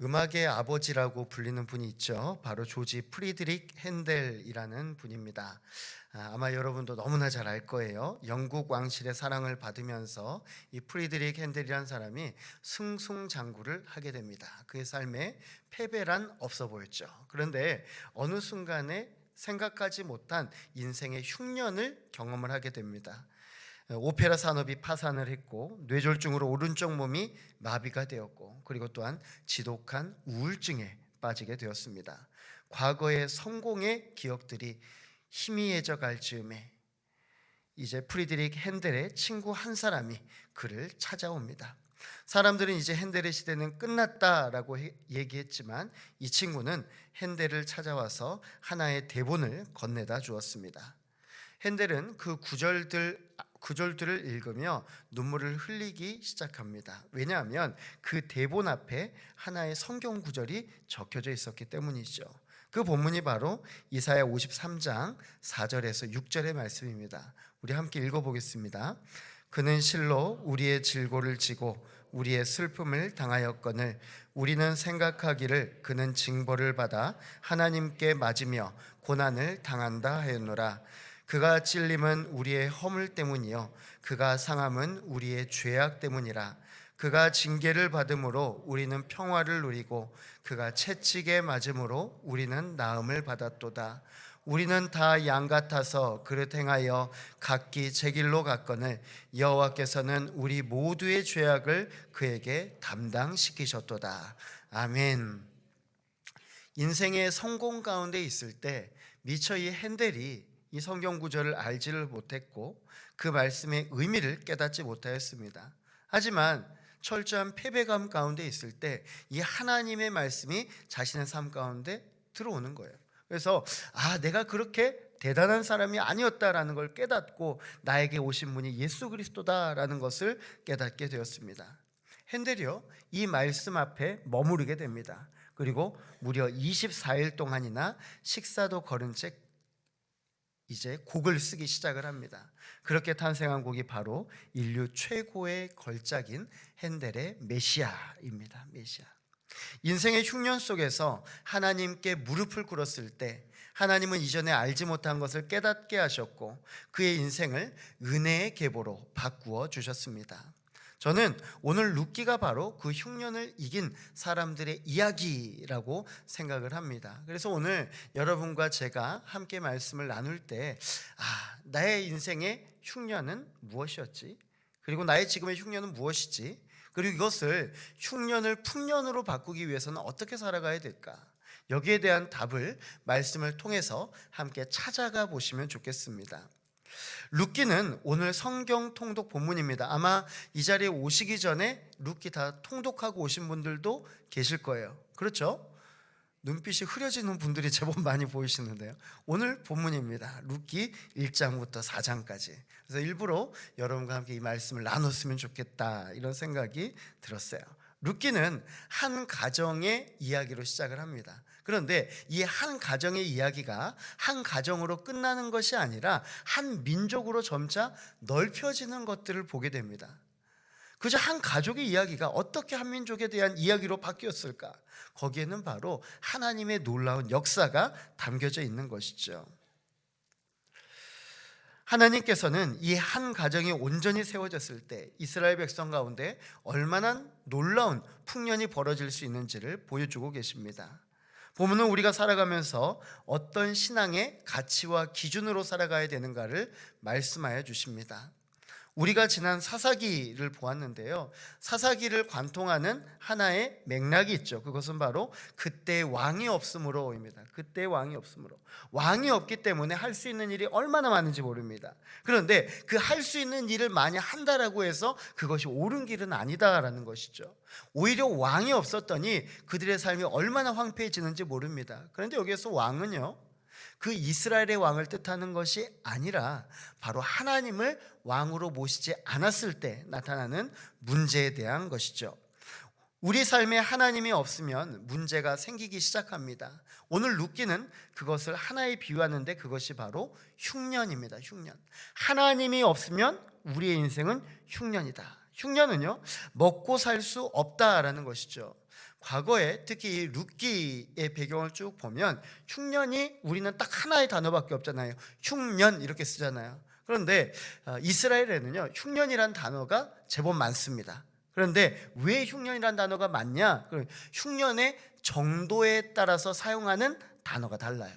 음악의 아버지라고 불리는 분이 있죠. 바로 조지 프리드릭 핸델이라는 분입니다. 아마 여러분도 너무나 잘 알 거예요. 영국 왕실의 사랑을 받으면서 이 프리드릭 핸델이라는 사람이 승승장구를 하게 됩니다. 그의 삶에 패배란 없어 보였죠. 그런데 어느 순간에 생각하지 못한 인생의 흉년을 경험을 하게 됩니다. 오페라 산업이 파산을 했고, 뇌졸중으로 오른쪽 몸이 마비가 되었고, 그리고 또한 지독한 우울증에 빠지게 되었습니다. 과거의 성공의 기억들이 희미해져 갈 즈음에 이제 프리드릭 핸델의 친구 한 사람이 그를 찾아옵니다. 사람들은 이제 핸델의 시대는 끝났다라고 얘기했지만, 이 친구는 핸델을 찾아와서 하나의 대본을 건네다 주었습니다. 핸델은 그 구절들을 읽으며 눈물을 흘리기 시작합니다. 왜냐하면 그 대본 앞에 하나의 성경 구절이 적혀져 있었기 때문이죠. 그 본문이 바로 이사야 53장 4절에서 6절의 말씀입니다. 우리 함께 읽어보겠습니다. 그는 실로 우리의 질고를 지고 우리의 슬픔을 당하였거늘 우리는 생각하기를 그는 징벌을 받아 하나님께 맞으며 고난을 당한다 하였노라. 그가 찔림은 우리의 허물 때문이요 그가 상함은 우리의 죄악 때문이라. 그가 징계를 받음으로 우리는 평화를 누리고 그가 채찍에 맞음으로 우리는 나음을 받았도다. 우리는 다 양 같아서 그릇 행하여 각기 제 길로 갔거늘 여호와께서는 우리 모두의 죄악을 그에게 담당시키셨도다. 아멘. 인생의 성공 가운데 있을 때 미처 이 핸델이 이 성경 구절을 알지를 못했고 그 말씀의 의미를 깨닫지 못하였습니다. 하지만 철저한 패배감 가운데 있을 때 이 하나님의 말씀이 자신의 삶 가운데 들어오는 거예요. 그래서 내가 그렇게 대단한 사람이 아니었다라는 걸 깨닫고 나에게 오신 분이 예수 그리스도다라는 것을 깨닫게 되었습니다. 핸델이요, 이 말씀 앞에 머무르게 됩니다. 그리고 무려 24일 동안이나 식사도 거른 채 이제 곡을 쓰기 시작을 합니다. 그렇게 탄생한 곡이 바로 인류 최고의 걸작인 핸델의 메시아입니다. 메시아. 인생의 흉년 속에서 하나님께 무릎을 꿇었을 때 하나님은 이전에 알지 못한 것을 깨닫게 하셨고 그의 인생을 은혜의 계보로 바꾸어 주셨습니다. 저는 오늘 룻기가 바로 그 흉년을 이긴 사람들의 이야기라고 생각을 합니다. 그래서 오늘 여러분과 제가 함께 말씀을 나눌 때 나의 인생의 흉년은 무엇이었지? 그리고 나의 지금의 흉년은 무엇이지? 그리고 이것을 흉년을 풍년으로 바꾸기 위해서는 어떻게 살아가야 될까? 여기에 대한 답을 말씀을 통해서 함께 찾아가 보시면 좋겠습니다. 룻기는 오늘 성경 통독 본문입니다. 아마 이 자리에 오시기 전에 룻기 다 통독하고 오신 분들도 계실 거예요. 그렇죠? 눈빛이 흐려지는 분들이 제법 많이 보이시는데요. 오늘 본문입니다. 룻기 1장부터 4장까지. 그래서 일부러 여러분과 함께 이 말씀을 나눴으면 좋겠다 이런 생각이 들었어요. 룻기는 한 가정의 이야기로 시작을 합니다. 그런데 이 한 가정의 이야기가 한 가정으로 끝나는 것이 아니라 한 민족으로 점차 넓혀지는 것들을 보게 됩니다. 그저 한 가족의 이야기가 어떻게 한 민족에 대한 이야기로 바뀌었을까? 거기에는 바로 하나님의 놀라운 역사가 담겨져 있는 것이죠. 하나님께서는 이 한 가정이 온전히 세워졌을 때 이스라엘 백성 가운데 얼마나 놀라운 풍년이 벌어질 수 있는지를 보여주고 계십니다. 보면은 우리가 살아가면서 어떤 신앙의 가치와 기준으로 살아가야 되는가를 말씀하여 주십니다. 우리가 지난 사사기를 보았는데요, 사사기를 관통하는 하나의 맥락이 있죠. 그것은 바로 그때 왕이 없으므로입니다. 그때 왕이 없으므로. 왕이 없기 때문에 할 수 있는 일이 얼마나 많은지 모릅니다. 그런데 그 할 수 있는 일을 많이 한다라고 해서 그것이 옳은 길은 아니다라는 것이죠. 오히려 왕이 없었더니 그들의 삶이 얼마나 황폐해지는지 모릅니다. 그런데 여기에서 왕은요, 그 이스라엘의 왕을 뜻하는 것이 아니라 바로 하나님을 왕으로 모시지 않았을 때 나타나는 문제에 대한 것이죠. 우리 삶에 하나님이 없으면 문제가 생기기 시작합니다. 오늘 룻기는 그것을 하나에 비유하는데 그것이 바로 흉년입니다. 흉년. 하나님이 없으면 우리의 인생은 흉년이다. 흉년은요, 먹고 살 수 없다라는 것이죠. 과거에 특히 이 룻기의 배경을 쭉 보면 흉년이 우리는 딱 하나의 단어밖에 없잖아요. 흉년 이렇게 쓰잖아요. 그런데 이스라엘에는요 흉년이란 단어가 제법 많습니다. 그런데 왜 흉년이란 단어가 많냐? 흉년의 정도에 따라서 사용하는 단어가 달라요.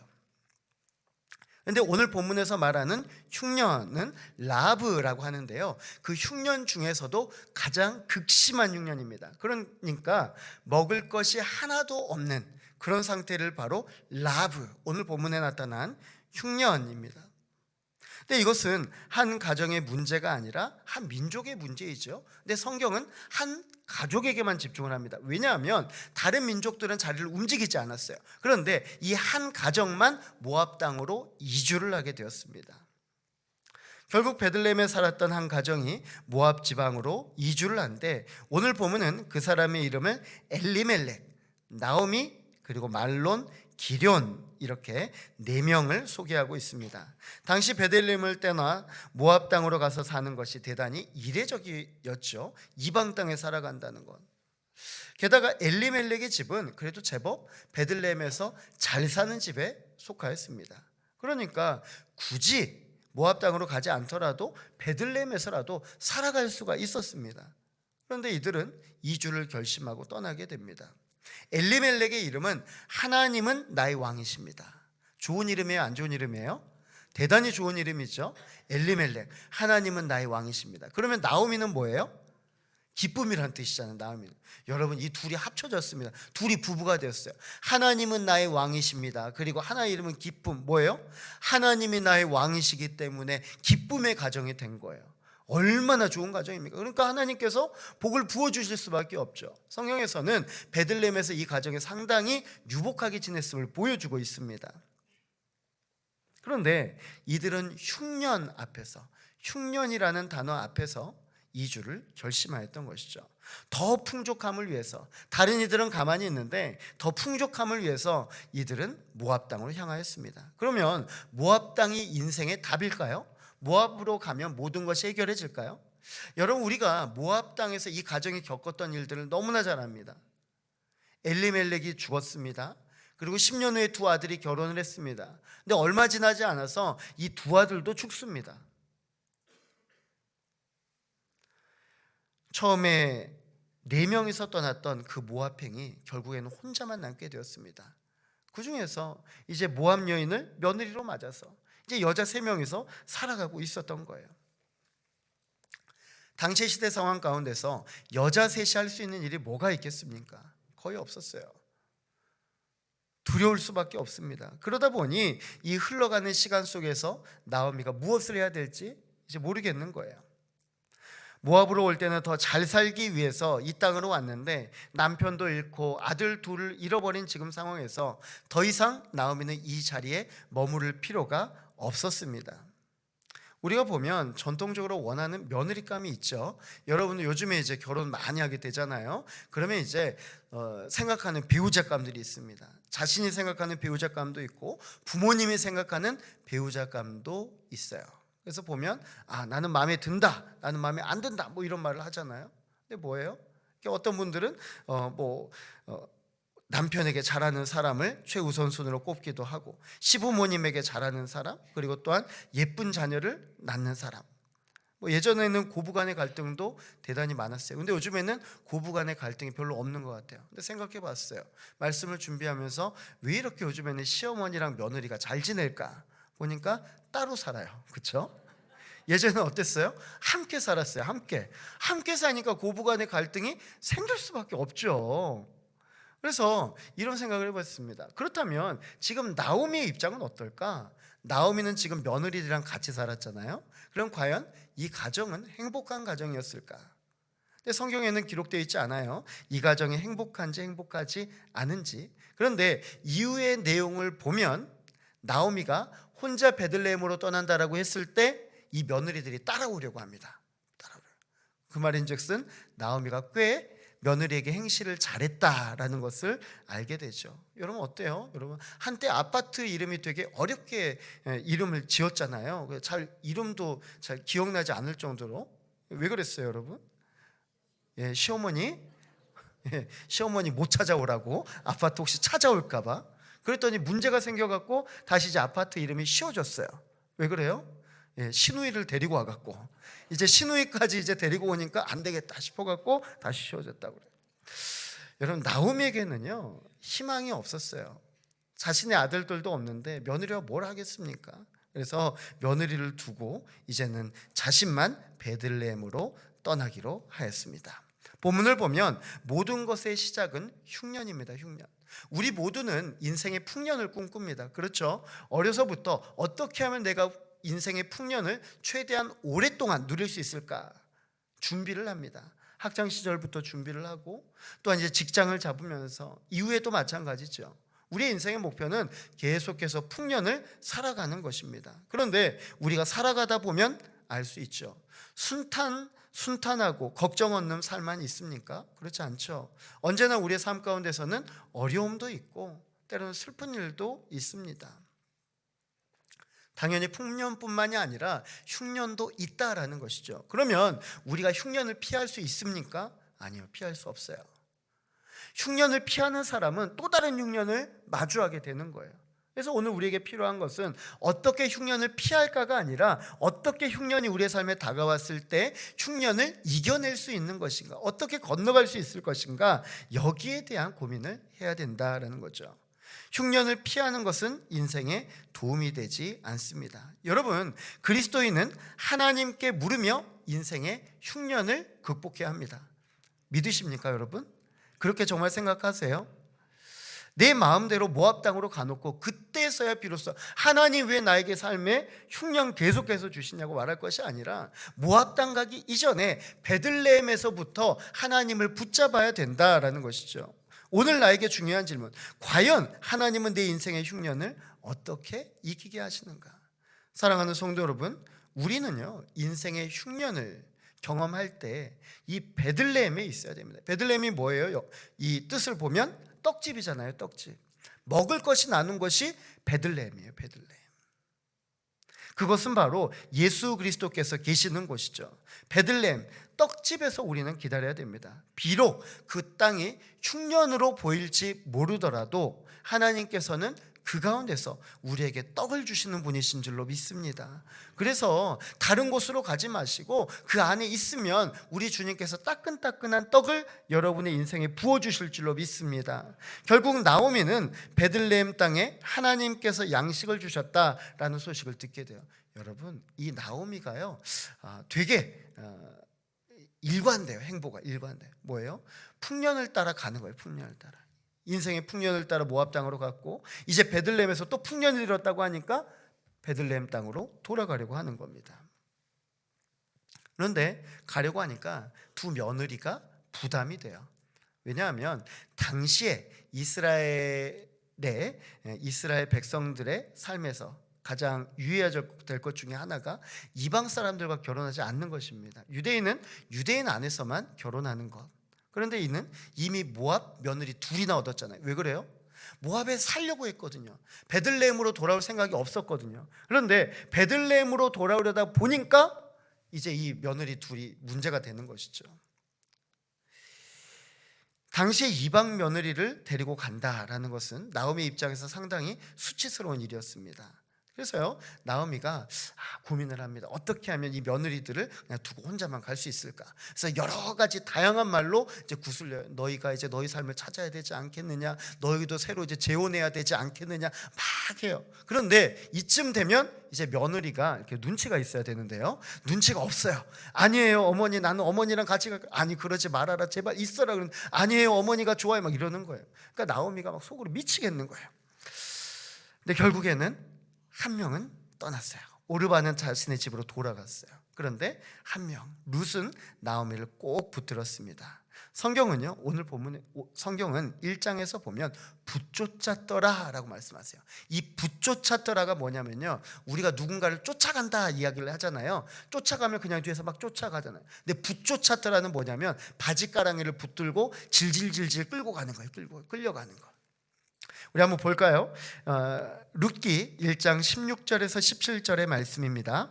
그런데 오늘 본문에서 말하는 흉년은 라브라고 하는데요, 그 흉년 중에서도 가장 극심한 흉년입니다. 그러니까 먹을 것이 하나도 없는 그런 상태를 바로 라브, 오늘 본문에 나타난 흉년입니다. 근데 이것은 한 가정의 문제가 아니라 한 민족의 문제이죠. 근데 성경은 한 가족에게만 집중을 합니다. 왜냐하면 다른 민족들은 자리를 움직이지 않았어요. 그런데 이 한 가정만 모압 땅으로 이주를 하게 되었습니다. 결국 베들레헴에 살았던 한 가정이 모압 지방으로 이주를 한데, 오늘 보면은 그 사람의 이름을 엘리멜렉, 나오미, 그리고 말론, 기럨, 이렇게 4명을 소개하고 있습니다. 당시 베들레헴을 떠나 모압 땅으로 가서 사는 것이 대단히 이례적이었죠. 이방 땅에 살아간다는 것. 게다가 엘리멜렉의 집은 그래도 제법 베들레헴에서 잘 사는 집에 속하였습니다. 그러니까 굳이 모압 땅으로 가지 않더라도 베들레헴에서라도 살아갈 수가 있었습니다. 그런데 이들은 이주를 결심하고 떠나게 됩니다. 엘리멜렉의 이름은 하나님은 나의 왕이십니다. 좋은 이름이에요, 안 좋은 이름이에요? 대단히 좋은 이름이죠. 엘리멜렉, 하나님은 나의 왕이십니다. 그러면 나오미는 뭐예요? 기쁨이라는 뜻이잖아요. 나오미는. 여러분, 이 둘이 합쳐졌습니다. 둘이 부부가 되었어요. 하나님은 나의 왕이십니다. 그리고 하나의 이름은 기쁨. 뭐예요? 하나님이 나의 왕이시기 때문에 기쁨의 가정이 된 거예요. 얼마나 좋은 가정입니까? 그러니까 하나님께서 복을 부어주실 수밖에 없죠. 성경에서는 베들레헴에서 이 가정이 상당히 유복하게 지냈음을 보여주고 있습니다. 그런데 이들은 흉년 앞에서, 흉년이라는 단어 앞에서 이주를 결심하였던 것이죠. 더 풍족함을 위해서, 다른 이들은 가만히 있는데 더 풍족함을 위해서 이들은 모압 땅으로 향하였습니다. 그러면 모압 땅이 인생의 답일까요? 모압으로 가면 모든 것이 해결해질까요? 여러분, 우리가 모압 땅에서 이 가정이 겪었던 일들을 너무나 잘 압니다. 엘리멜렉이 죽었습니다. 그리고 10년 후에 두 아들이 결혼을 했습니다. 근데 얼마 지나지 않아서 이 두 아들도 죽습니다. 처음에 4명이서 떠났던 그 모압행이 결국에는 혼자만 남게 되었습니다. 그 중에서 이제 모압 여인을 며느리로 맞아서 이제 여자 3명이서 살아가고 있었던 거예요. 당시 시대 상황 가운데서 여자 셋이 할 수 있는 일이 뭐가 있겠습니까? 거의 없었어요. 두려울 수밖에 없습니다. 그러다 보니 이 흘러가는 시간 속에서 나오미가 무엇을 해야 될지 이제 모르겠는 거예요. 모압으로 올 때는 더 잘 살기 위해서 이 땅으로 왔는데 남편도 잃고 아들 둘을 잃어버린 지금 상황에서 더 이상 나오미는 이 자리에 머무를 필요가 없었습니다. 우리가 보면 전통적으로 원하는 며느리감이 있죠. 여러분은 요즘에 이제 결혼 많이 하게 되잖아요. 그러면 이제 생각하는 배우자감들이 있습니다. 자신이 생각하는 배우자감도 있고 부모님이 생각하는 배우자감도 있어요. 그래서 보면 나는 마음에 든다, 나는 마음에 안 든다, 뭐 이런 말을 하잖아요. 근데 뭐예요? 어떤 분들은 남편에게 잘하는 사람을 최우선순위로 꼽기도 하고, 시부모님에게 잘하는 사람, 그리고 또한 예쁜 자녀를 낳는 사람. 예전에는 고부간의 갈등도 대단히 많았어요. 근데 요즘에는 고부간의 갈등이 별로 없는 것 같아요. 근데 생각해 봤어요. 말씀을 준비하면서 왜 이렇게 요즘에는 시어머니랑 며느리가 잘 지낼까 보니까 따로 살아요. 그렇죠? 예전에는 어땠어요? 함께 살았어요. 함께 사니까 고부간의 갈등이 생길 수밖에 없죠. 그래서 이런 생각을 해봤습니다. 그렇다면 지금 나오미의 입장은 어떨까? 나오미는 지금 며느리들이랑 같이 살았잖아요. 그럼 과연 이 가정은 행복한 가정이었을까? 근데 성경에는 기록되어 있지 않아요. 이 가정이 행복한지 행복하지 않은지. 그런데 이후의 내용을 보면 나오미가 혼자 베들레헴으로 떠난다라고 했을 때 이 며느리들이 따라오려고 합니다. 그 말인즉슨 나오미가 꽤 며느리에게 행실을 잘했다라는 것을 알게 되죠. 여러분 어때요? 여러분 한때 아파트 이름이 되게 어렵게 이름을 지었잖아요. 이름도 잘 기억나지 않을 정도로. 왜 그랬어요, 여러분? 시어머니 시어머니 못 찾아오라고, 아파트 혹시 찾아올까 봐. 그랬더니 문제가 생겨갖고 다시 이제 아파트 이름이 씌워졌어요. 왜 그래요? 시누이를 데리고 와갖고 이제 시누이까지 이제 데리고 오니까 안 되겠다 싶어갖고 다시 씌워졌다고 그래요. 여러분, 나오미에게는요 희망이 없었어요. 자신의 아들들도 없는데 며느리가 뭘 하겠습니까? 그래서 며느리를 두고 이제는 자신만 베들레헴으로 떠나기로 하였습니다. 본문을 보면 모든 것의 시작은 흉년입니다. 흉년. 우리 모두는 인생의 풍년을 꿈꿉니다. 그렇죠? 어려서부터 어떻게 하면 내가 인생의 풍년을 최대한 오랫동안 누릴 수 있을까 준비를 합니다. 학창 시절부터 준비를 하고 또한 이제 직장을 잡으면서 이후에도 마찬가지죠. 우리의 인생의 목표는 계속해서 풍년을 살아가는 것입니다. 그런데 우리가 살아가다 보면 알 수 있죠. 순탄하고 걱정 없는 삶만 있습니까? 그렇지 않죠. 언제나 우리의 삶 가운데서는 어려움도 있고 때로는 슬픈 일도 있습니다. 당연히 풍년뿐만이 아니라 흉년도 있다라는 것이죠. 그러면 우리가 흉년을 피할 수 있습니까? 아니요, 피할 수 없어요. 흉년을 피하는 사람은 또 다른 흉년을 마주하게 되는 거예요. 그래서 오늘 우리에게 필요한 것은 어떻게 흉년을 피할까가 아니라 어떻게 흉년이 우리의 삶에 다가왔을 때 흉년을 이겨낼 수 있는 것인가, 어떻게 건너갈 수 있을 것인가, 여기에 대한 고민을 해야 된다라는 거죠. 흉년을 피하는 것은 인생에 도움이 되지 않습니다. 여러분, 그리스도인은 하나님께 물으며 인생의 흉년을 극복해야 합니다. 믿으십니까, 여러분? 그렇게 정말 생각하세요? 내 마음대로 모압 땅으로 가놓고 그때서야 비로소 하나님 왜 나에게 삶에 흉년 계속해서 주시냐고 말할 것이 아니라 모압 땅 가기 이전에 베들레헴에서부터 하나님을 붙잡아야 된다라는 것이죠. 오늘 나에게 중요한 질문, 과연 하나님은 내 인생의 흉년을 어떻게 이기게 하시는가? 사랑하는 성도 여러분, 우리는요 인생의 흉년을 경험할 때 이 베들레헴에 있어야 됩니다. 베들레헴이 뭐예요? 이 뜻을 보면 떡집이잖아요. 떡집. 먹을 것이 나눈 것이 베들레헴이에요. 베들레헴. 그것은 바로 예수 그리스도께서 계시는 곳이죠. 베들레헴, 떡집에서 우리는 기다려야 됩니다. 비록 그 땅이 흉년으로 보일지 모르더라도 하나님께서는 그 가운데서 우리에게 떡을 주시는 분이신 줄로 믿습니다. 그래서 다른 곳으로 가지 마시고 그 안에 있으면 우리 주님께서 따끈따끈한 떡을 여러분의 인생에 부어주실 줄로 믿습니다. 결국 나오미는 베들레헴 땅에 하나님께서 양식을 주셨다라는 소식을 듣게 돼요. 여러분, 이 나오미가요 되게 일관돼요. 행보가 일관돼요. 뭐예요? 풍년을 따라 가는 거예요. 풍년을 따라. 인생의 풍년을 따라 모압 땅으로 갔고 이제 베들레헴에서 또 풍년을 일었다고 하니까 베들레헴 땅으로 돌아가려고 하는 겁니다. 그런데 가려고 하니까 두 며느리가 부담이 돼요. 왜냐하면 당시에 이스라엘 백성들의 삶에서 가장 유의해야 될 것 중에 하나가 이방 사람들과 결혼하지 않는 것입니다. 유대인은 유대인 안에서만 결혼하는 것. 그런데 이는 이미 모압 며느리 둘이나 얻었잖아요. 왜 그래요? 모압에 살려고 했거든요. 베들레헴으로 돌아올 생각이 없었거든요. 그런데 베들레헴으로 돌아오려다 보니까 이제 이 며느리 둘이 문제가 되는 것이죠. 당시에 이방 며느리를 데리고 간다라는 것은 나오미 입장에서 상당히 수치스러운 일이었습니다. 그래서요 나오미가 고민을 합니다. 어떻게 하면 이 며느리들을 그냥 두고 혼자만 갈 수 있을까? 그래서 여러 가지 다양한 말로 이제 구슬려요. 너희가 이제 너희 삶을 찾아야 되지 않겠느냐? 너희도 새로 이제 재혼해야 되지 않겠느냐? 막 해요. 그런데 이쯤 되면 이제 며느리가 이렇게 눈치가 있어야 되는데요. 눈치가 없어요. 아니에요, 어머니, 나는 어머니랑 같이 갈까? 아니, 그러지 말아라, 제발 있어라. 그러면 아니에요, 어머니가 좋아요, 막 이러는 거예요. 그러니까 나오미가 막 속으로 미치겠는 거예요. 근데 결국에는 한 명은 떠났어요. 오르바는 자신의 집으로 돌아갔어요. 그런데 한 명, 룻은 나오미를 꼭 붙들었습니다. 성경은요, 오늘 본문에 성경은 1장에서 보면 붙쫓았더라 라고 말씀하세요. 이 붙쫓았더라가 뭐냐면요, 우리가 누군가를 쫓아간다 이야기를 하잖아요. 쫓아가면 그냥 뒤에서 막 쫓아가잖아요. 근데 붙쫓았더라는 뭐냐면 바지가랑이를 붙들고 질질질질 끌고 가는 거예요. 끌려가는 거. 우리 한번 볼까요? 룻기 1장 16절에서 17절의 말씀입니다.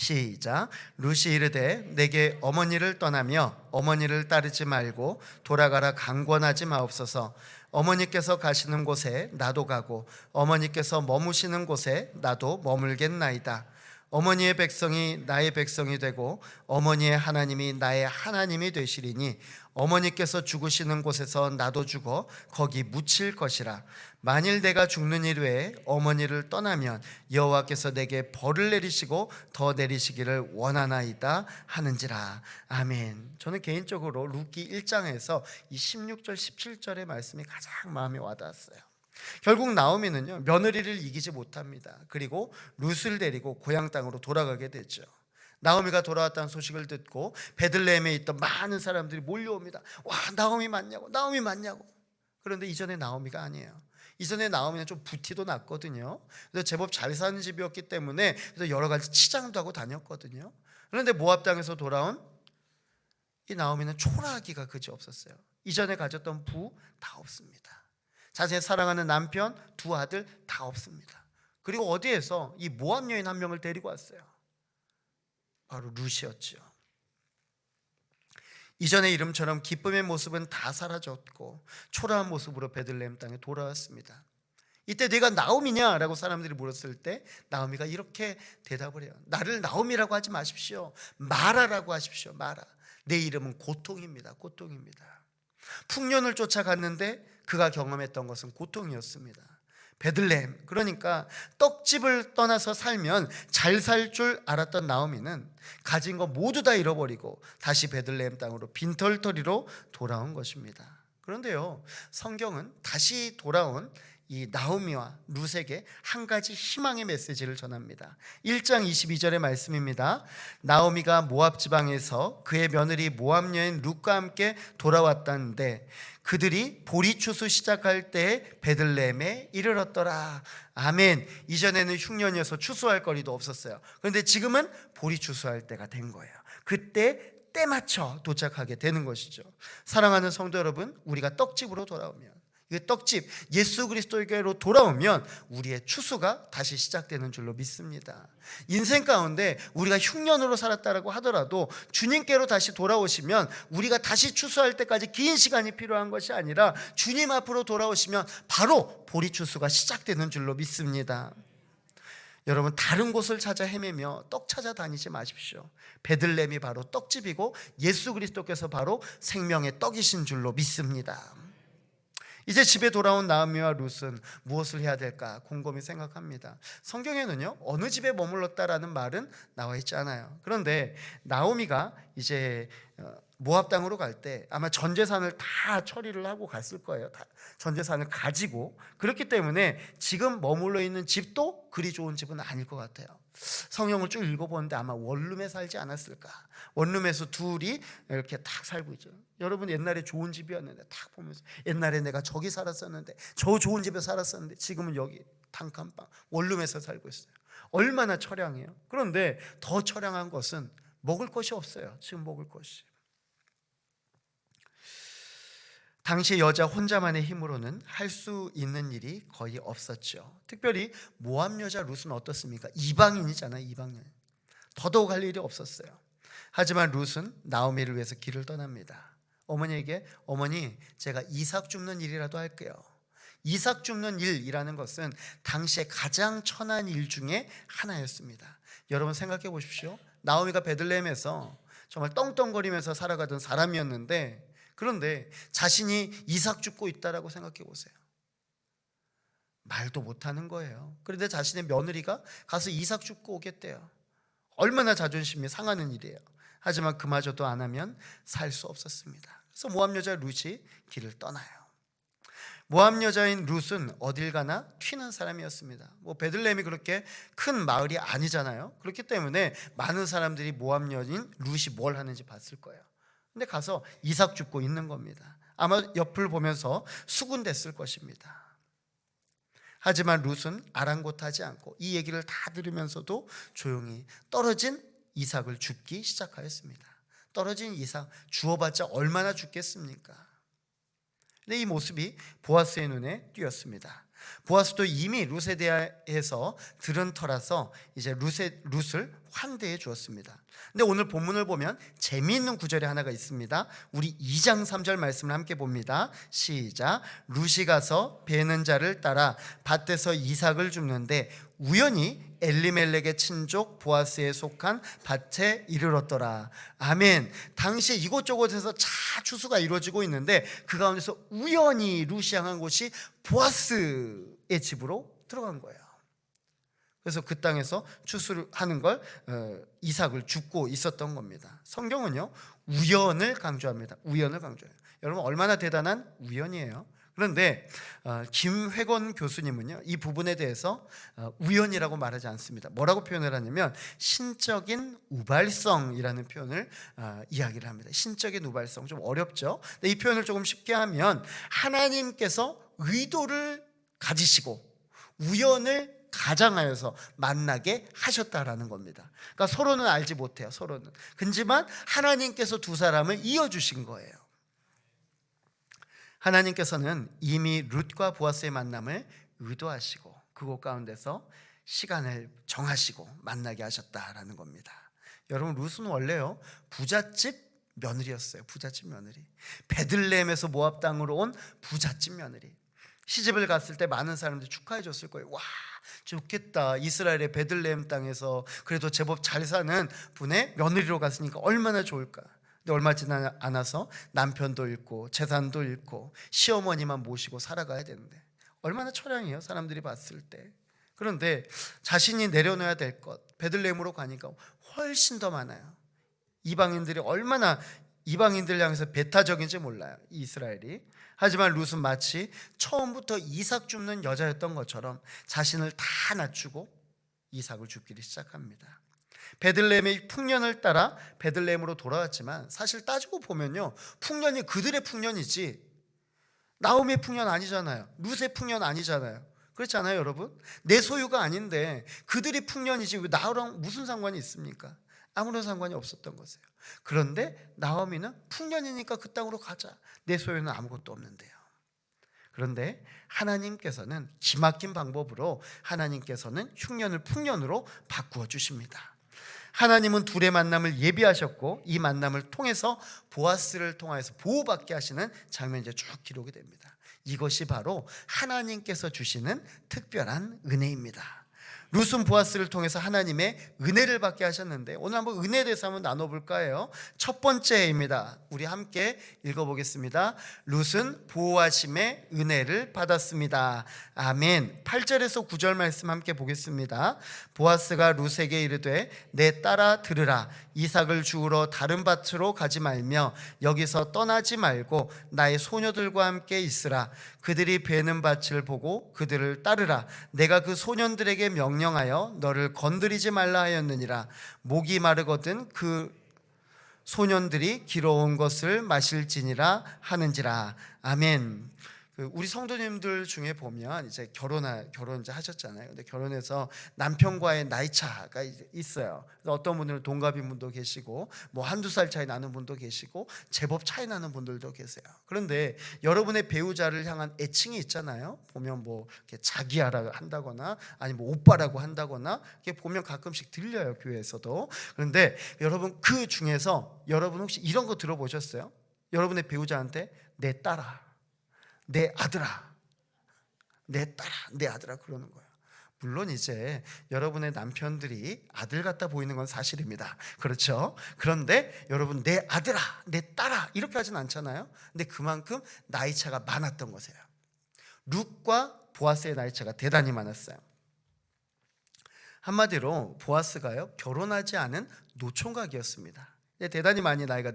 시작. 룻이 이르되 내게 어머니를 떠나며 어머니를 따르지 말고 돌아가라 강권하지 마옵소서. 어머니께서 가시는 곳에 나도 가고 어머니께서 머무시는 곳에 나도 머물겠나이다. 어머니의 백성이 나의 백성이 되고 어머니의 하나님이 나의 하나님이 되시리니 어머니께서 죽으시는 곳에서 나도 죽어 거기 묻힐 것이라. 만일 내가 죽는 일 외에 어머니를 떠나면 여호와께서 내게 벌을 내리시고 더 내리시기를 원하나이다 하는지라. 아멘. 저는 개인적으로 룻기 1장에서 이 16절 17절의 말씀이 가장 마음에 와닿았어요. 결국 나오미는요, 며느리를 이기지 못합니다. 그리고 룻을 데리고 고향 땅으로 돌아가게 되죠. 나오미가 돌아왔다는 소식을 듣고 베들레헴에 있던 많은 사람들이 몰려옵니다. 와, 나오미 맞냐고, 나오미 맞냐고. 그런데 이전에 나오미가 아니에요. 이전에 나오미는 좀 부티도 났거든요. 그래서 제법 잘 사는 집이었기 때문에 그래서 여러 가지 치장도 하고 다녔거든요. 그런데 모압 땅에서 돌아온 이 나오미는 초라하기가 그지 없었어요. 이전에 가졌던 부 다 없습니다. 자신의 사랑하는 남편, 두 아들 다 없습니다. 그리고 어디에서 이 모압 여인 한 명을 데리고 왔어요. 바로 룻이었죠. 이전의 이름처럼 기쁨의 모습은 다 사라졌고 초라한 모습으로 베들레헴 땅에 돌아왔습니다. 이때 네가 나오미냐? 라고 사람들이 물었을 때 나오미가 이렇게 대답을 해요. 나를 나오미라고 하지 마십시오. 마라라고 하십시오. 마라. 내 이름은 고통입니다. 고통입니다. 풍년을 쫓아갔는데 그가 경험했던 것은 고통이었습니다. 베들레헴, 그러니까 떡집을 떠나서 살면 잘 살 줄 알았던 나오미는 가진 거 모두 다 잃어버리고 다시 베들레헴 땅으로 빈털터리로 돌아온 것입니다. 그런데요, 성경은 다시 돌아온 이 나오미와 룻에게 한 가지 희망의 메시지를 전합니다. 1장 22절의 말씀입니다. 나오미가 모압 지방에서 그의 며느리 모압 여인 룻과 함께 돌아왔다는데 그들이 보리 추수 시작할 때에 베들레헴에 이르렀더라. 아멘. 이전에는 흉년이어서 추수할 거리도 없었어요. 그런데 지금은 보리 추수할 때가 된 거예요. 그때 때 맞춰 도착하게 되는 것이죠. 사랑하는 성도 여러분, 우리가 떡집으로 돌아오면, 이 떡집 예수 그리스도에게로 돌아오면 우리의 추수가 다시 시작되는 줄로 믿습니다. 인생 가운데 우리가 흉년으로 살았다라고 하더라도 주님께로 다시 돌아오시면 우리가 다시 추수할 때까지 긴 시간이 필요한 것이 아니라 주님 앞으로 돌아오시면 바로 보리 추수가 시작되는 줄로 믿습니다. 여러분, 다른 곳을 찾아 헤매며 떡 찾아다니지 마십시오. 베들레헴이 바로 떡집이고 예수 그리스도께서 바로 생명의 떡이신 줄로 믿습니다. 이제 집에 돌아온 나오미와 룻은 무엇을 해야 될까 곰곰이 생각합니다. 성경에는요, 어느 집에 머물렀다라는 말은 나와 있지 않아요. 그런데 나오미가 이제 모압 땅으로 갈 때 아마 전 재산을 다 처리를 하고 갔을 거예요. 전 재산을 가지고. 그렇기 때문에 지금 머물러 있는 집도 그리 좋은 집은 아닐 것 같아요. 성경을 쭉 읽어보는데 아마 원룸에 살지 않았을까. 원룸에서 둘이 이렇게 딱 살고 있죠. 여러분, 옛날에 좋은 집이었는데 딱 보면서 옛날에 내가 저기 살았었는데 저 좋은 집에 살았었는데 지금은 여기 단칸방 원룸에서 살고 있어요. 얼마나 처량해요. 그런데 더 처량한 것은 먹을 것이 없어요. 지금 먹을 것이. 당시 여자 혼자만의 힘으로는 할 수 있는 일이 거의 없었죠. 특별히 모압 여자 룻은 어떻습니까? 이방인이잖아요. 이방인. 더더욱 할 일이 없었어요. 하지만 룻은 나오미를 위해서 길을 떠납니다. 어머니에게, 어머니, 제가 이삭 줍는 일이라도 할게요. 이삭 줍는 일이라는 것은 당시에 가장 천한 일 중에 하나였습니다. 여러분 생각해 보십시오. 나오미가 베들레헴에서 정말 떵떵거리면서 살아가던 사람이었는데, 그런데 자신이 이삭 줍고 있다라고 생각해 보세요. 말도 못하는 거예요. 그런데 자신의 며느리가 가서 이삭 줍고 오겠대요. 얼마나 자존심이 상하는 일이에요. 하지만 그마저도 안 하면 살 수 없었습니다. 그래서 모압 여자 룻이 길을 떠나요. 모압 여자인 룻은 어딜 가나 튀는 사람이었습니다. 베들레헴이 그렇게 큰 마을이 아니잖아요. 그렇기 때문에 많은 사람들이 모압 여인 룻이 뭘 하는지 봤을 거예요. 근데 가서 이삭 줍고 있는 겁니다. 아마 옆을 보면서 수군댔을 것입니다. 하지만 룻은 아랑곳하지 않고 이 얘기를 다 들으면서도 조용히 떨어진 이삭을 줍기 시작하였습니다. 떨어진 이삭 주어봤자 얼마나 줍겠습니까? 근데 이 모습이 보아스의 눈에 띄었습니다. 보아스도 이미 룻에 대해서 들은 터라서 이제 룻을 환대해 주었습니다. 근데 오늘 본문을 보면 재미있는 구절이 하나가 있습니다. 우리 2장 3절 말씀을 함께 봅니다. 시작. 룻이 가서 베는 자를 따라 밭에서 이삭을 줍는데 우연히 엘리멜렉의 친족 보아스에 속한 밭에 이르렀더라. 아멘. 당시 이곳저곳에서 추수가 이루어지고 있는데 그 가운데서 우연히 룻이 향한 곳이 보아스의 집으로 들어간 거예요. 그래서 그 땅에서 추수를 하는 걸 이삭을 줍고 있었던 겁니다. 성경은요 우연을 강조합니다. 우연을 강조해요. 여러분 얼마나 대단한 우연이에요. 그런데 김회건 교수님은요 이 부분에 대해서 우연이라고 말하지 않습니다. 뭐라고 표현을 하냐면 신적인 우발성이라는 표현을 이야기를 합니다. 신적인 우발성, 좀 어렵죠. 근데 이 표현을 조금 쉽게 하면 하나님께서 의도를 가지시고 우연을 가장하여서 만나게 하셨다라는 겁니다. 그러니까 서로는 알지 못해요. 서로는. 그렇지만 하나님께서 두 사람을 이어주신 거예요. 하나님께서는 이미 룻과 보아스의 만남을 의도하시고 그곳 가운데서 시간을 정하시고 만나게 하셨다라는 겁니다. 여러분 룻은 원래요 부잣집 며느리였어요. 부잣집 며느리. 베들레헴에서 모압 땅으로 온 부잣집 며느리. 시집을 갔을 때 많은 사람들이 축하해 줬을 거예요. 와 좋겠다. 이스라엘의 베들레헴 땅에서 그래도 제법 잘 사는 분의 며느리로 갔으니까 얼마나 좋을까. 근데 얼마 지나지 않아서 남편도 잃고 재산도 잃고 시어머니만 모시고 살아가야 되는데 얼마나 처량해요 사람들이 봤을 때. 그런데 자신이 내려놓아야 될 것 베들레헴으로 가니까 훨씬 더 많아요. 이방인들이 얼마나 이방인들 향해서 배타적인지 몰라요 이 이스라엘이. 하지만 룻은 마치 처음부터 이삭 줍는 여자였던 것처럼 자신을 다 낮추고 이삭을 줍기를 시작합니다. 베들레헴의 풍년을 따라 베들레헴으로 돌아왔지만 사실 따지고 보면요 풍년이 그들의 풍년이지 나오미의 풍년 아니잖아요. 룻의 풍년 아니잖아요. 그렇지 않아요 여러분? 내 소유가 아닌데 그들이 풍년이지 왜 나랑 무슨 상관이 있습니까? 아무런 상관이 없었던 것이에요. 그런데 나오미는 풍년이니까 그 땅으로 가자. 내 소유는 아무것도 없는데요. 그런데 하나님께서는 기막힌 방법으로 하나님께서는 흉년을 풍년으로 바꾸어 주십니다. 하나님은 둘의 만남을 예비하셨고 이 만남을 통해서 보아스를 통해서 보호받게 하시는 장면이 이제 쭉 기록이 됩니다. 이것이 바로 하나님께서 주시는 특별한 은혜입니다. 룻은 보아스를 통해서 하나님의 은혜를 받게 하셨는데 오늘 한번 은혜에 대해서 한번 나눠볼까 해요. 첫 번째입니다. 우리 함께 읽어보겠습니다. 룻은 보호하심의 은혜를 받았습니다. 아멘. 8절에서 9절 말씀 함께 보겠습니다. 보아스가 룻에게 이르되 내 딸아 들으라. 이삭을 주우러 다른 밭으로 가지 말며 여기서 떠나지 말고 나의 소녀들과 함께 있으라. 그들이 베는 밭을 보고 그들을 따르라. 내가 그 소년들에게 명령하여 너를 건드리지 말라 하였느니라. 목이 마르거든 그 소년들이 길어온 것을 마실지니라 하는지라. 아멘. 우리 성도님들 중에 보면 이제 결혼 이제 하셨잖아요. 근데 결혼해서 남편과의 나이 차가 있어요. 어떤 분들은 동갑인 분도 계시고 뭐 한두 살 차이 나는 분도 계시고 제법 차이 나는 분들도 계세요. 그런데 여러분의 배우자를 향한 애칭이 있잖아요. 보면 뭐 이렇게 자기야라고 한다거나 아니면 뭐 오빠라고 한다거나 이렇게 보면 가끔씩 들려요 교회에서도. 그런데 여러분 그 중에서 여러분 혹시 이런 거 들어보셨어요? 여러분의 배우자한테 내 딸아, 내 아들아, 내 딸아, 내 아들아 그러는 거예요. 물론 이제 여러분의 남편들이 아들 같아 보이는 건 사실입니다. 그렇죠? 그런데 여러분 내 아들아, 내 딸아 이렇게 하진 않잖아요. 근데 그만큼 나이 차가 많았던 거세요. 룻과 보아스의 나이 차가 대단히 많았어요. 한마디로 보아스가요 결혼하지 않은 노총각이었습니다. 대단히 많이 나이가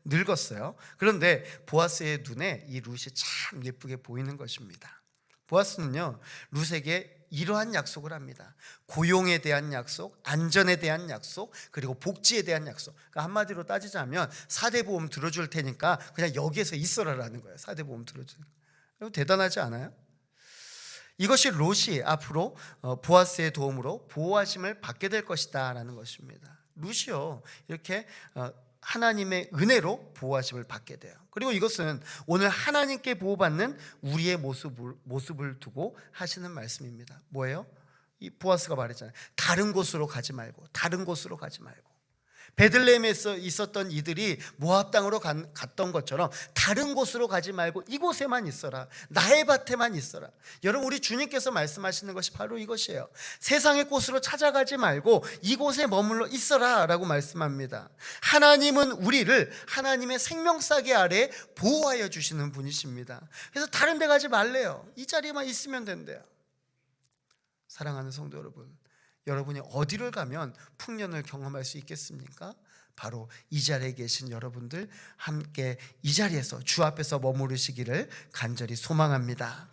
늙었어요. 그런데 보아스의 눈에 이 룻이 참 예쁘게 보이는 것입니다. 보아스는요 룻에게 이러한 약속을 합니다. 고용에 대한 약속, 안전에 대한 약속, 그리고 복지에 대한 약속. 그러니까 한마디로 따지자면 4대 보험 들어줄 테니까 그냥 여기에서 있어라라는 거예요. 4대 보험 들어줄. 대단하지 않아요? 이것이 롯이 앞으로 보아스의 도움으로 보호하심을 받게 될 것이다 라는 것입니다. 룻이요 이렇게 하나님의 은혜로 보호하심을 받게 돼요. 그리고 이것은 오늘 하나님께 보호받는 우리의 모습을 두고 하시는 말씀입니다. 뭐예요? 이 보아스가 말했잖아요. 다른 곳으로 가지 말고, 다른 곳으로 가지 말고. 베들레헴에서 있었던 이들이 모압 땅으로 갔던 것처럼 다른 곳으로 가지 말고 이곳에만 있어라. 나의 밭에만 있어라. 여러분, 우리 주님께서 말씀하시는 것이 바로 이것이에요. 세상의 곳으로 찾아가지 말고 이곳에 머물러 있어라 라고 말씀합니다. 하나님은 우리를 하나님의 생명싸개 아래 보호하여 주시는 분이십니다. 그래서 다른 데 가지 말래요. 이 자리에만 있으면 된대요. 사랑하는 성도 여러분, 여러분이 어디를 가면 풍년을 경험할 수 있겠습니까? 바로 이 자리에 계신 여러분들 함께 이 자리에서 주 앞에서 머무르시기를 간절히 소망합니다.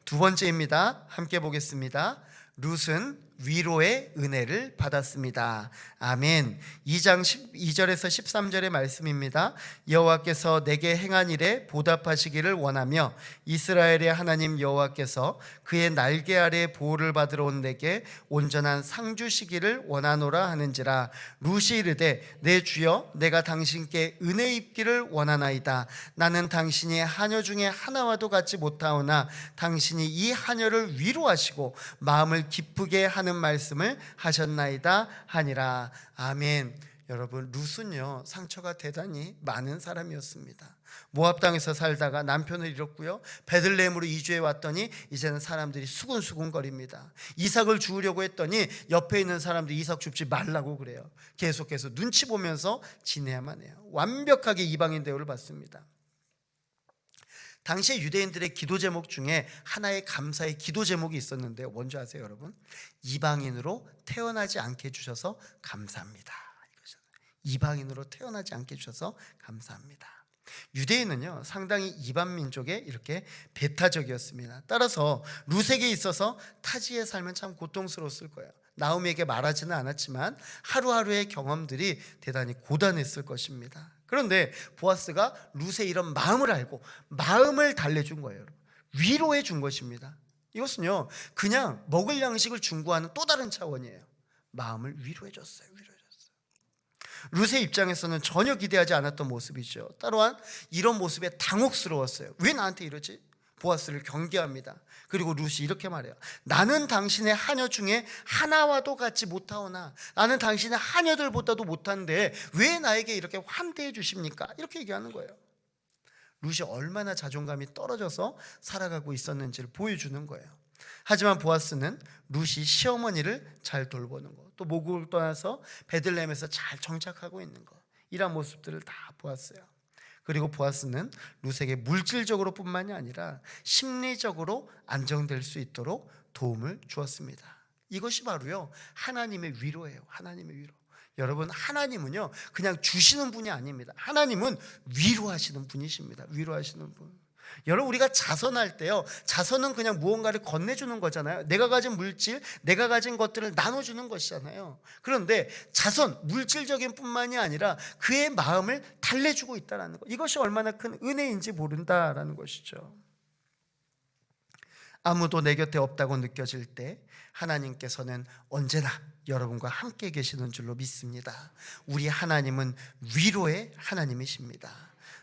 두 번째입니다. 함께 보겠습니다. 룻은 위로의 은혜를 받았습니다. 아멘. 2장 12절에서 13절의 말씀입니다. 여호와께서 내게 행한 일에 보답하시기를 원하며 이스라엘의 하나님 여호와께서 그의 날개 아래 보호를 받으러 온 내게 온전한 상 주시기를 원하노라 하는지라. 룻이 이르되 내 주여 내가 당신께 은혜 입기를 원하나이다. 나는 당신이 하녀 중에 하나와도 같지 못하오나 당신이 이 하녀를 위로하시고 마음을 기쁘게 하는 말씀을 하셨나이다 하니라. 아멘. 여러분, 룻은요 상처가 대단히 많은 사람이었습니다. 모압 땅에서 살다가 남편을 잃었고요, 베들레헴으로 이주해 왔더니 이제는 사람들이 수군수군거립니다. 이삭을 주우려고 했더니 옆에 있는 사람들이 이삭 줍지 말라고 그래요. 계속해서 눈치 보면서 지내야만 해요. 완벽하게 이방인 대우를 받습니다. 당시에 유대인들의 기도 제목 중에 하나의 감사의 기도 제목이 있었는데요, 뭔지 아세요 여러분? 이방인으로 태어나지 않게 해주셔서 감사합니다. 이방인으로 태어나지 않게 해주셔서 감사합니다. 유대인은요 상당히 이방 민족에 이렇게 배타적이었습니다. 따라서 룻에게 있어서 타지에 살면 참 고통스러웠을 거예요. 나오미에게 말하지는 않았지만 하루하루의 경험들이 대단히 고단했을 것입니다. 그런데 보아스가 룻의 이런 마음을 알고 마음을 달래준 거예요. 위로해 준 것입니다. 이것은요 그냥 먹을 양식을 중구하는 또 다른 차원이에요. 마음을 위로해 줬어요. 룻의 입장에서는 전혀 기대하지 않았던 모습이죠. 따로한 이런 모습에 당혹스러웠어요. 왜 나한테 이러지? 보아스를 경계합니다. 그리고 룻이 이렇게 말해요. 나는 당신의 하녀 중에 하나와도 같지 못하오나, 나는 당신의 하녀들보다도 못한데 왜 나에게 이렇게 환대해 주십니까? 이렇게 얘기하는 거예요. 룻이 얼마나 자존감이 떨어져서 살아가고 있었는지를 보여주는 거예요. 하지만 보아스는 룻이 시어머니를 잘 돌보는 것, 또 모국을 떠나서 베들레헴에서 잘 정착하고 있는 것, 이런 모습들을 다 보았어요. 그리고 보아스는 룻에게 물질적으로 뿐만이 아니라 심리적으로 안정될 수 있도록 도움을 주었습니다. 이것이 바로요 하나님의 위로예요. 하나님의 위로. 여러분, 하나님은요 그냥 주시는 분이 아닙니다. 하나님은 위로하시는 분이십니다. 위로하시는 분. 여러분, 우리가 자선할 때요, 자선은 그냥 무언가를 건네주는 거잖아요. 내가 가진 물질, 내가 가진 것들을 나눠주는 것이잖아요. 그런데 자선, 물질적인 뿐만이 아니라 그의 마음을 달래주고 있다는 것, 이것이 얼마나 큰 은혜인지 모른다라는 것이죠. 아무도 내 곁에 없다고 느껴질 때 하나님께서는 언제나 여러분과 함께 계시는 줄로 믿습니다. 우리 하나님은 위로의 하나님이십니다.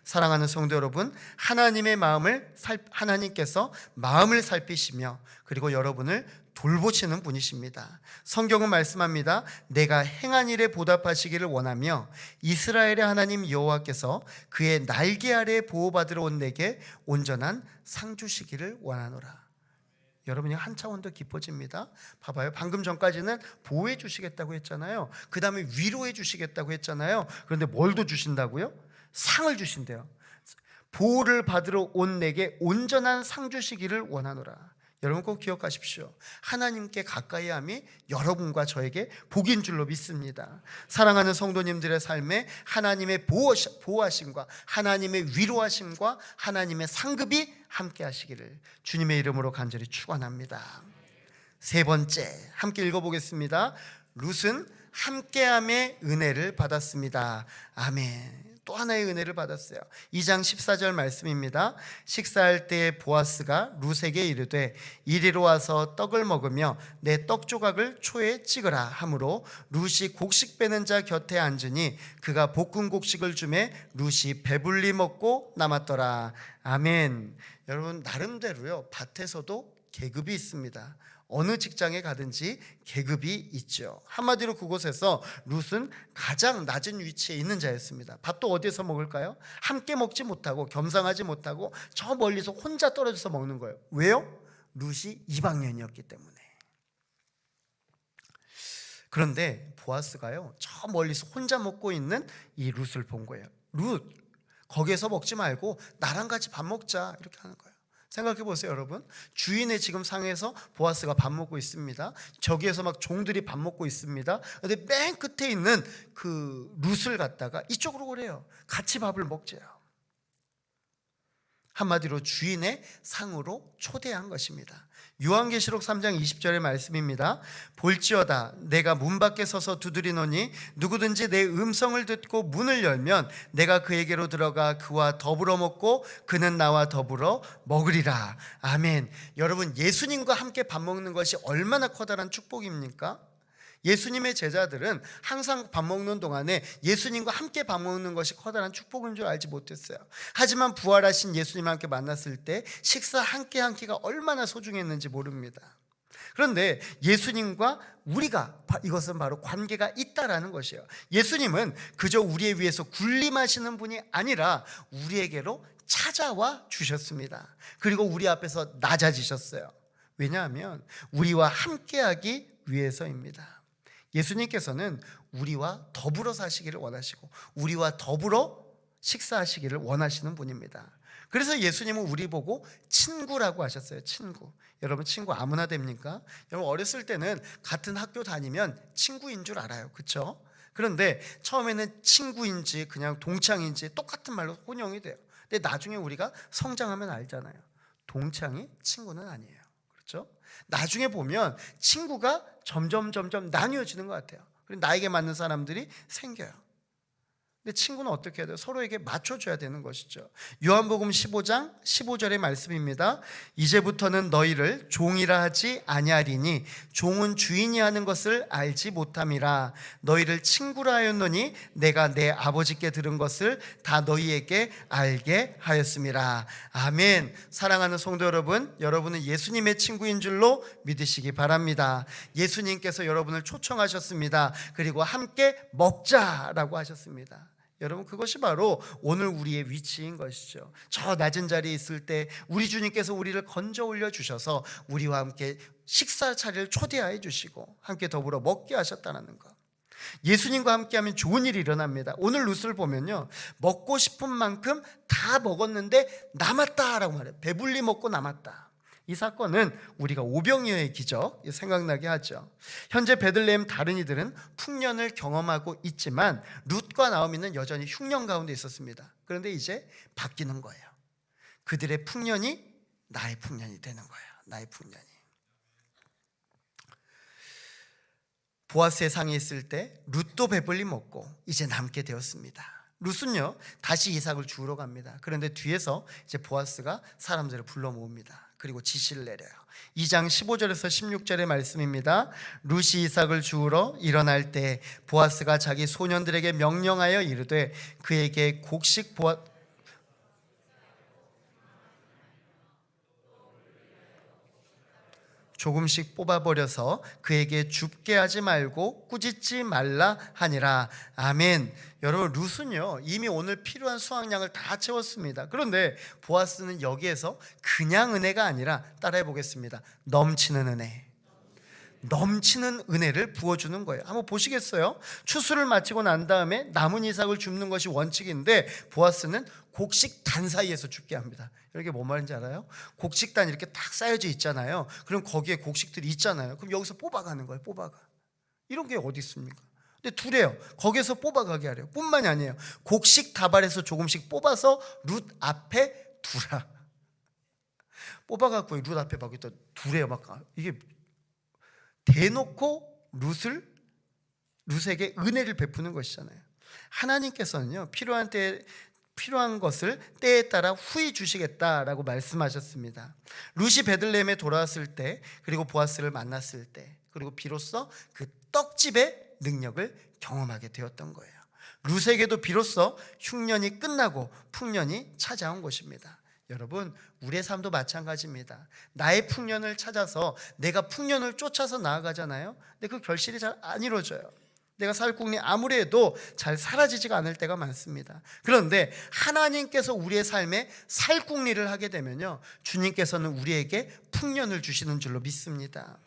사랑하는 성도 여러분, 하나님께서 마음을 살피시며 그리고 여러분을 돌보시는 분이십니다. 성경은 말씀합니다. 내가 행한 일에 보답하시기를 원하며 이스라엘의 하나님 여호와께서 그의 날개 아래 보호받으러 온 내게 온전한 상 주시기를 원하노라. 여러분이 한 차원 더 깊어집니다. 봐봐요. 방금 전까지는 보호해 주시겠다고 했잖아요. 그 다음에 위로해 주시겠다고 했잖아요. 그런데 뭘 더 주신다고요? 상을 주신대요. 보호를 받으러 온 내게 온전한 상 주시기를 원하노라. 여러분 꼭 기억하십시오. 하나님께 가까이 함이 여러분과 저에게 복인 줄로 믿습니다. 사랑하는 성도님들의 삶에 하나님의 보호하심과 하나님의 위로하심과 하나님의 상급이 함께 하시기를 주님의 이름으로 간절히 축원합니다. 세 번째, 함께 읽어보겠습니다. 룻은 함께함의 은혜를 받았습니다. 아멘. 또 하나의 은혜를 받았어요. 2장 14절 말씀입니다. 식사할 때 보아스가 룻에게 이르되 이리로 와서 떡을 먹으며 내 떡 조각을 초에 찍으라 하므로 룻이 곡식 빼는 자 곁에 앉으니 그가 볶은 곡식을 주매 룻이 배불리 먹고 남았더라. 아멘. 여러분, 나름대로요, 밭에서도 계급이 있습니다. 어느 직장에 가든지 계급이 있죠. 한마디로 그곳에서 룻은 가장 낮은 위치에 있는 자였습니다. 밥도 어디에서 먹을까요? 함께 먹지 못하고 겸상하지 못하고 저 멀리서 혼자 떨어져서 먹는 거예요. 왜요? 룻이 이방인이었기 때문에. 그런데 보아스가요, 저 멀리서 혼자 먹고 있는 이 룻을 본 거예요. 룻, 거기에서 먹지 말고 나랑 같이 밥 먹자, 이렇게 하는 거예요. 생각해 보세요, 여러분. 주인의 지금 상에서 보아스가 밥 먹고 있습니다. 저기에서 막 종들이 밥 먹고 있습니다. 근데 맨 끝에 있는 그 룻을 갖다가 이쪽으로 오래요. 같이 밥을 먹재요. 한마디로 주인의 상으로 초대한 것입니다. 요한계시록 3장 20절의 말씀입니다. 볼지어다 내가 문 밖에 서서 두드리노니 누구든지 내 음성을 듣고 문을 열면 내가 그에게로 들어가 그와 더불어 먹고 그는 나와 더불어 먹으리라. 아멘. 여러분, 예수님과 함께 밥 먹는 것이 얼마나 커다란 축복입니까? 예수님의 제자들은 항상 밥 먹는 동안에 예수님과 함께 밥 먹는 것이 커다란 축복인 줄 알지 못했어요. 하지만 부활하신 예수님과 함께 만났을 때 식사 한 끼 한 끼가 얼마나 소중했는지 모릅니다. 그런데 예수님과 우리가, 이것은 바로 관계가 있다라는 것이에요. 예수님은 그저 우리에 위해서 군림하시는 분이 아니라 우리에게로 찾아와 주셨습니다. 그리고 우리 앞에서 낮아지셨어요. 왜냐하면 우리와 함께하기 위해서입니다. 예수님께서는 우리와 더불어 사시기를 원하시고 우리와 더불어 식사하시기를 원하시는 분입니다. 그래서 예수님은 우리 보고 친구라고 하셨어요. 친구. 여러분, 친구 아무나 됩니까? 여러분, 어렸을 때는 같은 학교 다니면 친구인 줄 알아요. 그렇죠? 그런데 처음에는 친구인지 그냥 동창인지 똑같은 말로 혼용이 돼요. 근데 나중에 우리가 성장하면 알잖아요. 동창이 친구는 아니에요. 그렇죠? 나중에 보면 친구가 점점 나뉘어지는 것 같아요. 그리고 나에게 맞는 사람들이 생겨요. 근데 친구는 어떻게 해야 돼요? 서로에게 맞춰줘야 되는 것이죠. 요한복음 15장 15절의 말씀입니다. 이제부터는 너희를 종이라 하지 아니하리니 종은 주인이 하는 것을 알지 못함이라. 너희를 친구라 하였노니 내가 내 아버지께 들은 것을 다 너희에게 알게 하였음이라. 아멘. 사랑하는 성도 여러분, 여러분은 예수님의 친구인 줄로 믿으시기 바랍니다. 예수님께서 여러분을 초청하셨습니다. 그리고 함께 먹자라고 하셨습니다. 여러분, 그것이 바로 오늘 우리의 위치인 것이죠. 저 낮은 자리에 있을 때 우리 주님께서 우리를 건져 올려 주셔서 우리와 함께 식사 자리를 초대하여 주시고 함께 더불어 먹게 하셨다는 것. 예수님과 함께하면 좋은 일이 일어납니다. 오늘 룻을 보면요, 먹고 싶은 만큼 다 먹었는데 남았다라고 말해요. 배불리 먹고 남았다. 이 사건은 우리가 오병이어의 기적 생각나게 하죠. 현재 베들레헴 다른 이들은 풍년을 경험하고 있지만 룻과 나오미는 여전히 흉년 가운데 있었습니다. 그런데 이제 바뀌는 거예요. 그들의 풍년이 나의 풍년이 되는 거예요. 나의 풍년이. 보아스의 상에 있을 때 룻도 배불리 먹고 이제 남게 되었습니다. 룻은요, 다시 이삭을 주우러 갑니다. 그런데 뒤에서 이제 보아스가 사람들을 불러 모읍니다. 그리고 지시를 내려요. 2장 15절에서 16절의 말씀입니다. 룻이 이삭을 주우러 일어날 때 보아스가 자기 소년들에게 명령하여 이르되 그에게 곡식 조금씩 뽑아버려서 그에게 줍게 하지 말고 꾸짖지 말라 하니라. 아멘. 여러분, 룻은요 이미 오늘 필요한 수확량을 다 채웠습니다. 그런데 보아스는 여기에서 그냥 은혜가 아니라, 따라해 보겠습니다, 넘치는 은혜, 넘치는 은혜를 부어주는 거예요. 한번 보시겠어요? 추수를 마치고 난 다음에 남은 이삭을 줍는 것이 원칙인데 보아스는 곡식단 사이에서 줍게 합니다. 이게 뭔 말인지 알아요? 곡식단 이렇게 딱 쌓여져 있잖아요. 그럼 거기에 곡식들이 있잖아요. 그럼 여기서 뽑아가는 거예요. 뽑아가. 이런 게 어디 있습니까? 근데 두래요. 거기에서 뽑아가게 하래요. 뿐만이 아니에요. 곡식 다발에서 조금씩 뽑아서 룻 앞에 두라. 뽑아갖고 룻 앞에 막 두래요. 막 이게 대놓고 룻에게 은혜를 베푸는 것이잖아요. 하나님께서는요, 필요한 것을 때에 따라 후히 주시겠다라고 말씀하셨습니다. 룻이 베들레헴에 돌아왔을 때, 그리고 보아스를 만났을 때, 그리고 비로소 그 떡집의 능력을 경험하게 되었던 거예요. 룻에게도 비로소 흉년이 끝나고 풍년이 찾아온 것입니다. 여러분, 우리의 삶도 마찬가지입니다. 나의 풍년을 찾아서 내가 풍년을 쫓아서 나아가잖아요. 근데 그 결실이 잘 안 이루어져요. 내가 살궁리 아무리 해도 잘 사라지지가 않을 때가 많습니다. 그런데 하나님께서 우리의 삶에 살궁리를 하게 되면요, 주님께서는 우리에게 풍년을 주시는 줄로 믿습니다.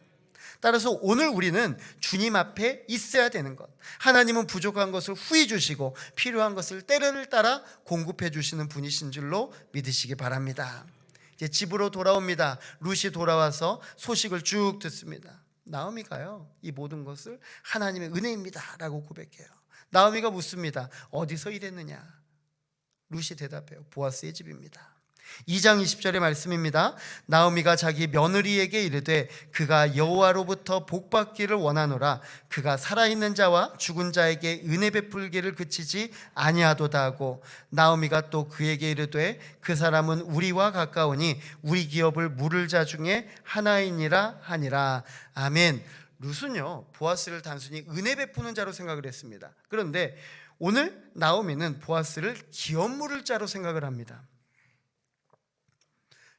따라서 오늘 우리는 주님 앞에 있어야 되는 것, 하나님은 부족한 것을 후히 주시고 필요한 것을 때를 따라 공급해 주시는 분이신 줄로 믿으시기 바랍니다. 이제 집으로 돌아옵니다. 룻이 돌아와서 소식을 쭉 듣습니다. 나오미가요, 이 모든 것을 하나님의 은혜입니다 라고 고백해요. 나오미가 묻습니다. 어디서 일했느냐? 룻이 대답해요. 보아스의 집입니다. 2장 20절의 말씀입니다. 나오미가 자기 며느리에게 이르되 그가 여호와로부터 복받기를 원하노라. 그가 살아있는 자와 죽은 자에게 은혜 베풀기를 그치지 아니하도다 하고, 나오미가 또 그에게 이르되 그 사람은 우리와 가까우니 우리 기업을 물을 자 중에 하나이니라 하니라. 아멘. 룻은요, 보아스를 단순히 은혜 베푸는 자로 생각을 했습니다. 그런데 오늘 나오미는 보아스를 기업 물을 자로 생각을 합니다.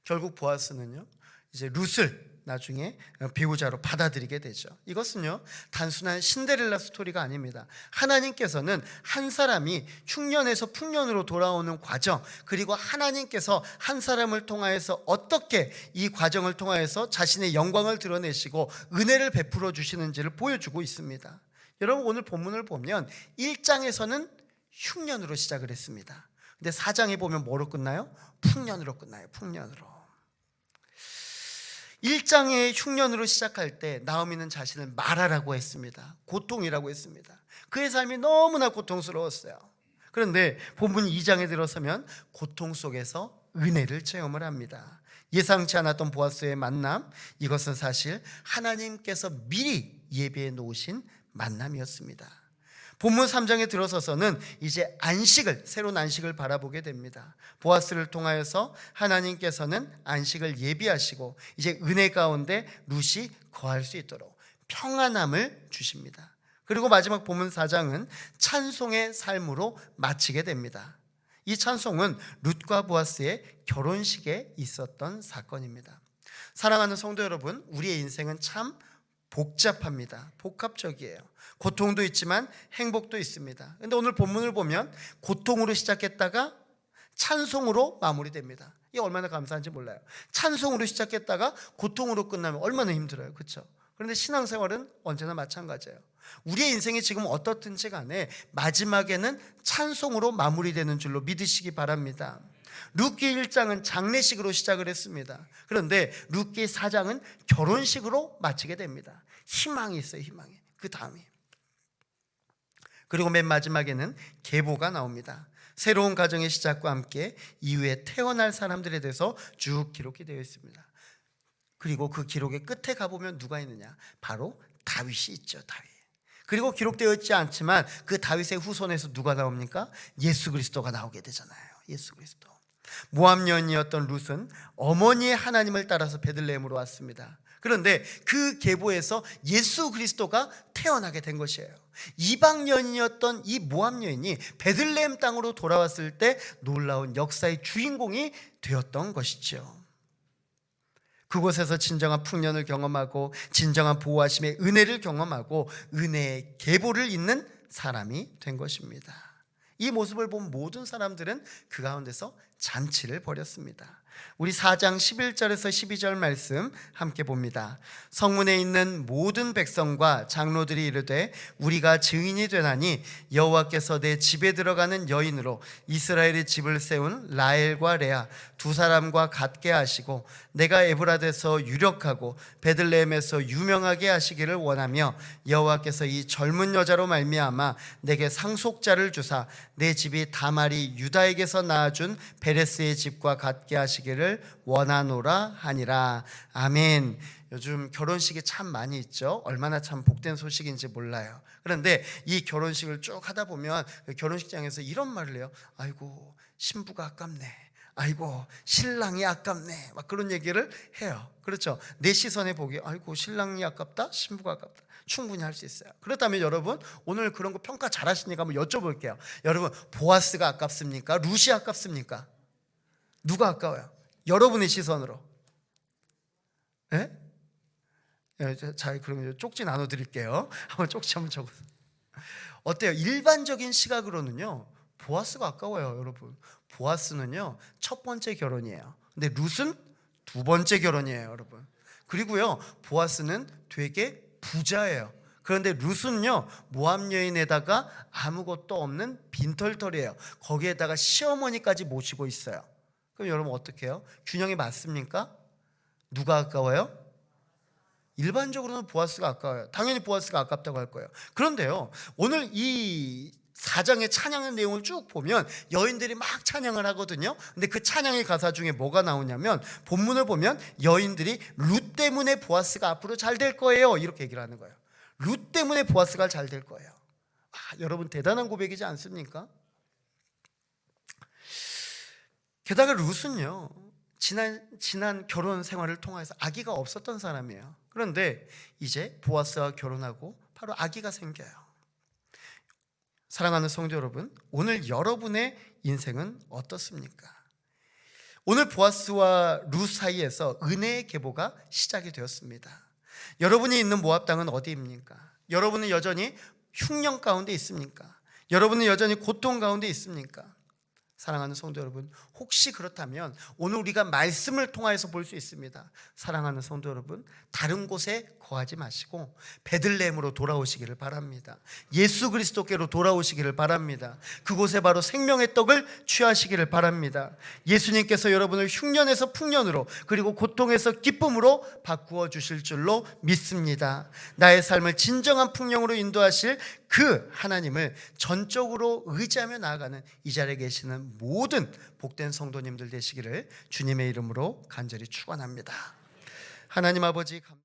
결국 보아스는요, 이제 룻을 나중에 배우자로 받아들이게 되죠. 이것은요, 단순한 신데렐라 스토리가 아닙니다. 하나님께서는 한 사람이 흉년에서 풍년으로 돌아오는 과정, 그리고 하나님께서 한 사람을 통하여서 어떻게 이 과정을 통하여서 자신의 영광을 드러내시고 은혜를 베풀어 주시는지를 보여주고 있습니다. 여러분, 오늘 본문을 보면 1장에서는 흉년으로 시작을 했습니다. 근데 4장에 보면 뭐로 끝나요? 풍년으로 끝나요. 풍년으로. 1장의 흉년으로 시작할 때 나오미는 자신을 마라라고 했습니다. 고통이라고 했습니다. 그의 삶이 너무나 고통스러웠어요. 그런데 본문 2장에 들어서면 고통 속에서 은혜를 체험을 합니다. 예상치 않았던 보아스의 만남, 이것은 사실 하나님께서 미리 예비해 놓으신 만남이었습니다. 본문 3장에 들어서서는 이제 새로운 안식을 바라보게 됩니다. 보아스를 통하여서 하나님께서는 안식을 예비하시고 이제 은혜 가운데 룻이 거할 수 있도록 평안함을 주십니다. 그리고 마지막 본문 4장은 찬송의 삶으로 마치게 됩니다. 이 찬송은 룻과 보아스의 결혼식에 있었던 사건입니다. 사랑하는 성도 여러분, 우리의 인생은 참 복잡합니다. 복합적이에요. 고통도 있지만 행복도 있습니다. 그런데 오늘 본문을 보면 고통으로 시작했다가 찬송으로 마무리됩니다. 이게 얼마나 감사한지 몰라요. 찬송으로 시작했다가 고통으로 끝나면 얼마나 힘들어요. 그렇죠? 그런데 신앙생활은 언제나 마찬가지예요. 우리의 인생이 지금 어떻든지 간에 마지막에는 찬송으로 마무리되는 줄로 믿으시기 바랍니다. 룻기 1장은 장례식으로 시작을 했습니다. 그런데 룻기 4장은 결혼식으로 마치게 됩니다. 희망이 있어요. 희망이. 그 다음에, 그리고 맨 마지막에는 계보가 나옵니다. 새로운 가정의 시작과 함께 이후에 태어날 사람들에 대해서 쭉 기록이 되어 있습니다. 그리고 그 기록의 끝에 가보면 누가 있느냐? 바로 다윗이 있죠. 다윗. 그리고 기록되어 있지 않지만 그 다윗의 후손에서 누가 나옵니까? 예수 그리스도가 나오게 되잖아요. 예수 그리스도. 모압 여인이었던 룻은 어머니의 하나님을 따라서 베들레헴으로 왔습니다. 그런데 그 계보에서 예수 그리스도가 태어나게 된 것이에요. 이방 여인이었던 이 모압 여인이 베들레헴 땅으로 돌아왔을 때 놀라운 역사의 주인공이 되었던 것이죠. 그곳에서 진정한 풍년을 경험하고 진정한 보호하심의 은혜를 경험하고 은혜의 계보를 잇는 사람이 된 것입니다. 이 모습을 본 모든 사람들은 그 가운데서 잔치를 벌였습니다. 우리 4장 11절에서 12절 말씀 함께 봅니다. 성문에 있는 모든 백성과 장로들이 이르되 우리가 증인이 되나니 여호와께서 내 집에 들어가는 여인으로 이스라엘의 집을 세운 라헬과 레아 두 사람과 같게 하시고 내가 에브라데서 유력하고 베들레헴에서 유명하게 하시기를 원하며 여호와께서 이 젊은 여자로 말미암아 내게 상속자를 주사 내 집이 다말이 유다에게서 낳아준 베레스의 집과 같게 하시기를 원하노라 하니라. 아멘. 요즘 결혼식이 참 많이 있죠. 얼마나 참 복된 소식인지 몰라요. 그런데 이 결혼식을 쭉 하다 보면 결혼식장에서 이런 말을 해요. 아이고 신부가 아깝네, 아이고 신랑이 아깝네, 막 그런 얘기를 해요. 그렇죠. 내 시선에 보기에 아이고 신랑이 아깝다, 신부가 아깝다, 충분히 할 수 있어요. 그렇다면 여러분 오늘 그런 거 평가 잘하시니까 한번 여쭤볼게요. 여러분 보아스가 아깝습니까? 룻이 아깝습니까? 누가 아까워요? 여러분의 시선으로. 예? 자, 그러면 쪽지 나눠드릴게요. 한번 쪽지 한번 적어서. 어때요? 일반적인 시각으로는요, 보아스가 아까워요, 여러분. 보아스는요, 첫 번째 결혼이에요. 근데 룻은 두 번째 결혼이에요, 여러분. 그리고요, 보아스는 되게 부자예요. 그런데 룻은요, 모압 여인에다가 아무것도 없는 빈털털이에요. 거기에다가 시어머니까지 모시고 있어요. 그럼 여러분 어떻게 해요? 균형이 맞습니까? 누가 아까워요? 일반적으로는 보아스가 아까워요. 당연히 보아스가 아깝다고 할 거예요. 그런데요, 오늘 이 4장의 찬양의 내용을 쭉 보면 여인들이 막 찬양을 하거든요. 근데 그 찬양의 가사 중에 뭐가 나오냐면, 본문을 보면 여인들이 룻 때문에 보아스가 앞으로 잘 될 거예요, 이렇게 얘기를 하는 거예요. 룻 때문에 보아스가 잘 될 거예요. 여러분 대단한 고백이지 않습니까? 게다가 룻은요, 지난 결혼 생활을 통해서 아기가 없었던 사람이에요. 그런데 이제 보아스와 결혼하고 바로 아기가 생겨요. 사랑하는 성도 여러분, 오늘 여러분의 인생은 어떻습니까? 오늘 보아스와 룻 사이에서 은혜의 계보가 시작이 되었습니다. 여러분이 있는 모압 땅은 어디입니까? 여러분은 여전히 흉년 가운데 있습니까? 여러분은 여전히 고통 가운데 있습니까? 사랑하는 성도 여러분, 혹시 그렇다면 오늘 우리가 말씀을 통하여서 볼 수 있습니다. 사랑하는 성도 여러분, 다른 곳에 거하지 마시고 베들레헴으로 돌아오시기를 바랍니다. 예수 그리스도께로 돌아오시기를 바랍니다. 그곳에 바로 생명의 떡을 취하시기를 바랍니다. 예수님께서 여러분을 흉년에서 풍년으로, 그리고 고통에서 기쁨으로 바꾸어 주실 줄로 믿습니다. 나의 삶을 진정한 풍년으로 인도하실 그 하나님을 전적으로 의지하며 나아가는 이 자리에 계시는 모든 복된 성도님들 되시기를 주님의 이름으로 간절히 축원합니다. 하나님 아버지